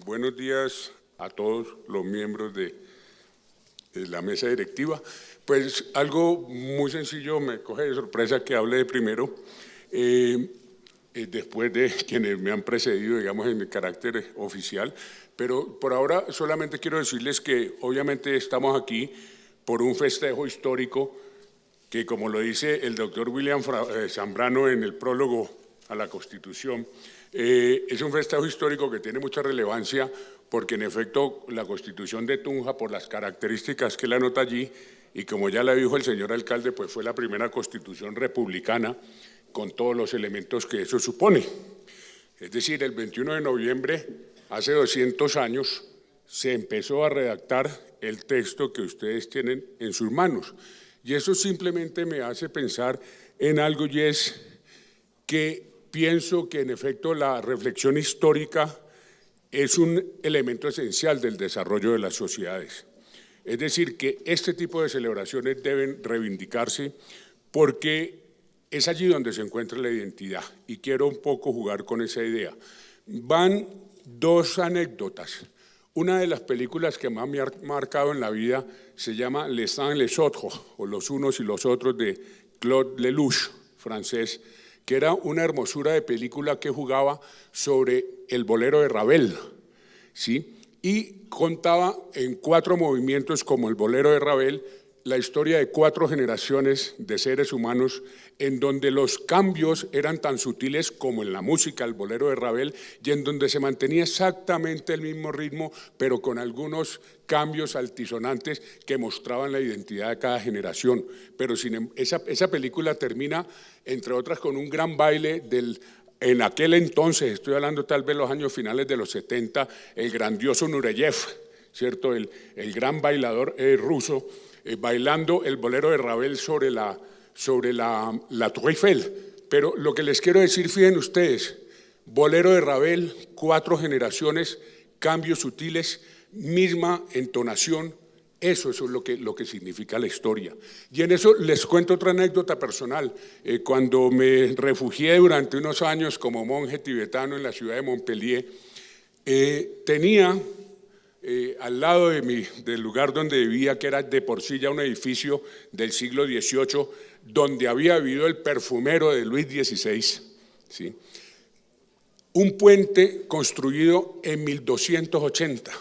Buenos días a todos los miembros de la mesa directiva. Pues algo muy sencillo, me coge de sorpresa que hable de primero, después de quienes me han precedido, digamos, en el carácter oficial, pero por ahora solamente quiero decirles que obviamente estamos aquí por un festejo histórico que, como lo dice el doctor William Zambrano en el prólogo a la Constitución, es un festejo histórico que tiene mucha relevancia porque, en efecto, la Constitución de Tunja, por las características que la anota allí, y como ya le dijo el señor alcalde, pues fue la primera Constitución republicana con todos los elementos que eso supone. Es decir, el 21 de noviembre, hace 200 años, se empezó a redactar el texto que ustedes tienen en sus manos. Y eso simplemente me hace pensar en algo, y es que pienso que, en efecto, la reflexión histórica es un elemento esencial del desarrollo de las sociedades. Es decir, que este tipo de celebraciones deben reivindicarse porque es allí donde se encuentra la identidad, y quiero un poco jugar con esa idea. Van dos anécdotas. Una de las películas que más me ha marcado en la vida se llama Les uns et les autres, o Los unos y los otros, de Claude Lelouch, francés, que era una hermosura de película que jugaba sobre el bolero de Ravel, ¿sí? Y contaba en 4 movimientos, como el bolero de Ravel, la historia de 4 generaciones de seres humanos, en donde los cambios eran tan sutiles como en la música, el bolero de Ravel, y en donde se mantenía exactamente el mismo ritmo, pero con algunos cambios altisonantes que mostraban la identidad de cada generación. Pero esa película termina, entre otras, con un gran baile en aquel entonces, estoy hablando tal vez los años finales de los 70, el grandioso Nureyev, ¿cierto? El gran bailador ruso, bailando el bolero de Ravel sobre la Tour Eiffel. Pero lo que les quiero decir, fíjense ustedes, bolero de Ravel, 4 generaciones, cambios sutiles, misma entonación, eso es lo que significa la historia. Y en eso les cuento otra anécdota personal. Cuando me refugié durante unos años como monje tibetano en la ciudad de Montpellier, tenía al lado del lugar donde vivía, que era de por sí ya un edificio del siglo XVIII, donde había vivido el perfumero de Luis XVI, ¿sí? Un puente construido en 1280.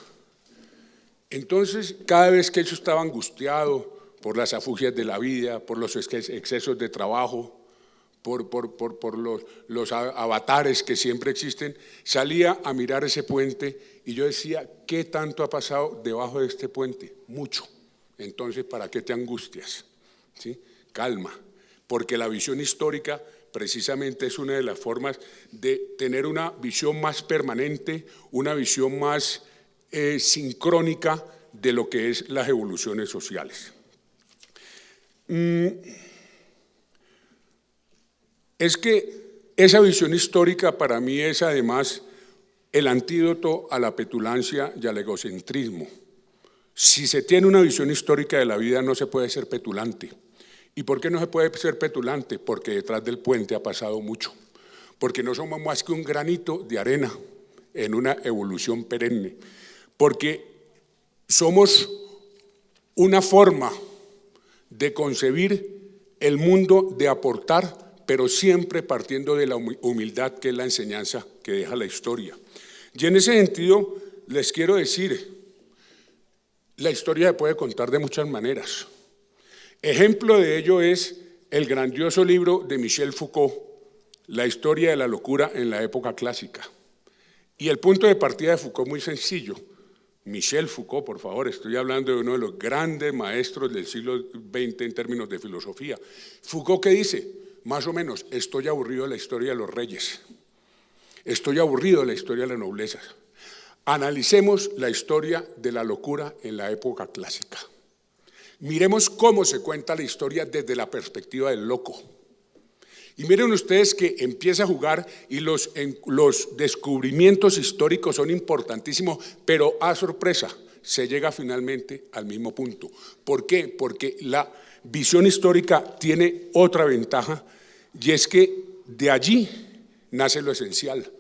Entonces, cada vez que él estaba angustiado por las afugias de la vida, por los excesos de trabajo, por los avatares que siempre existen, salía a mirar ese puente, y yo decía, ¿qué tanto ha pasado debajo de este puente? Mucho. Entonces, ¿para qué te angustias? ¿Sí? Calma, porque la visión histórica precisamente es una de las formas de tener una visión más permanente, una visión más sincrónica de lo que es las evoluciones sociales. Es que esa visión histórica para mí es además el antídoto a la petulancia y al egocentrismo. Si se tiene una visión histórica de la vida, no se puede ser petulante. ¿Y por qué no se puede ser petulante? Porque detrás del puente ha pasado mucho, porque no somos más que un granito de arena en una evolución perenne, porque somos una forma de concebir el mundo, de aportar, pero siempre partiendo de la humildad, que es la enseñanza que deja la historia. Y en ese sentido les quiero decir, la historia se puede contar de muchas maneras. Ejemplo de ello es el grandioso libro de Michel Foucault, La historia de la locura en la época clásica. Y el punto de partida de Foucault es muy sencillo. Michel Foucault, por favor, estoy hablando de uno de los grandes maestros del siglo XX en términos de filosofía. Foucault, ¿qué dice? Más o menos, estoy aburrido de la historia de los reyes, estoy aburrido de la historia de la nobleza. Analicemos la historia de la locura en la época clásica. Miremos cómo se cuenta la historia desde la perspectiva del loco. Y miren ustedes que empieza a jugar, y los descubrimientos históricos son importantísimos, pero a sorpresa se llega finalmente al mismo punto. ¿Por qué? Porque la visión histórica tiene otra ventaja, y es que de allí nace lo esencial.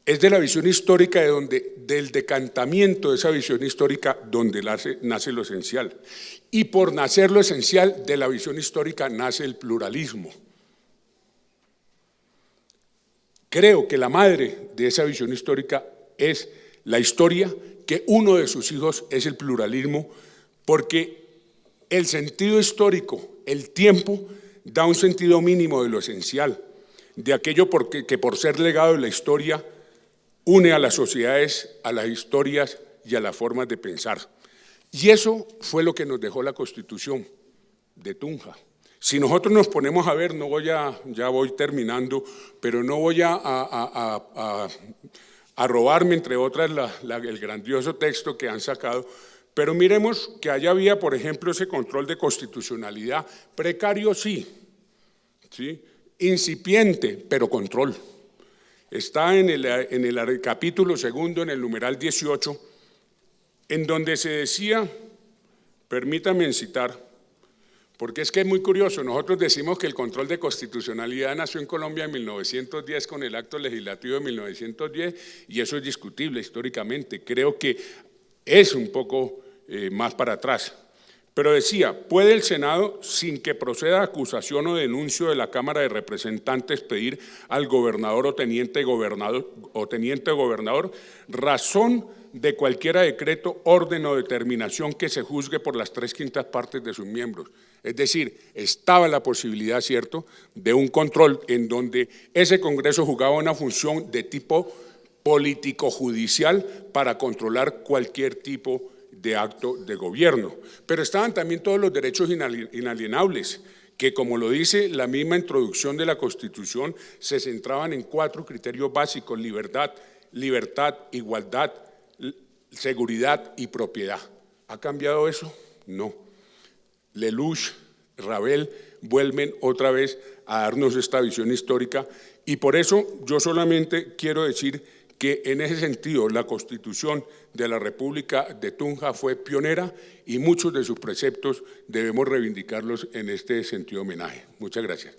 es de la visión histórica del decantamiento de esa visión histórica donde nace lo esencial. Y por nacer lo esencial de la visión histórica nace el pluralismo. Creo que la madre de esa visión histórica es la historia, que uno de sus hijos es el pluralismo, porque el sentido histórico, el tiempo, da un sentido mínimo de lo esencial, de aquello que por ser legado de la historia une a las sociedades, a las historias y a las formas de pensar. Y eso fue lo que nos dejó la Constitución de Tunja. Si nosotros nos ponemos a ver, ya voy terminando, pero no voy a robarme, entre otras, el grandioso texto que han sacado, pero miremos que allá había, por ejemplo, ese control de constitucionalidad, precario sí, incipiente, pero control. Está en el capítulo segundo, en el numeral 18, en donde se decía, permítame citar, porque es que es muy curioso, nosotros decimos que el control de constitucionalidad nació en Colombia en 1910 con el acto legislativo de 1910 y eso es discutible históricamente, creo que es un poco más para atrás. Pero decía, ¿puede el Senado, sin que proceda acusación o denuncio de la Cámara de Representantes, pedir al gobernador o teniente gobernador razón de cualquier decreto, orden o determinación que se juzgue por las 3/5 partes de sus miembros? Es decir, estaba la posibilidad, ¿cierto?, de un control en donde ese Congreso jugaba una función de tipo político-judicial para controlar cualquier tipo de acto de gobierno. Pero estaban también todos los derechos inalienables, que como lo dice la misma introducción de la Constitución, se centraban en 4 criterios básicos: libertad, igualdad, seguridad y propiedad. ¿Ha cambiado eso? No. Lelouch, Ravel vuelven otra vez a darnos esta visión histórica y por eso yo solamente quiero decir que en ese sentido la Constitución de la República de Tunja fue pionera y muchos de sus preceptos debemos reivindicarlos en este sentido homenaje. Muchas gracias.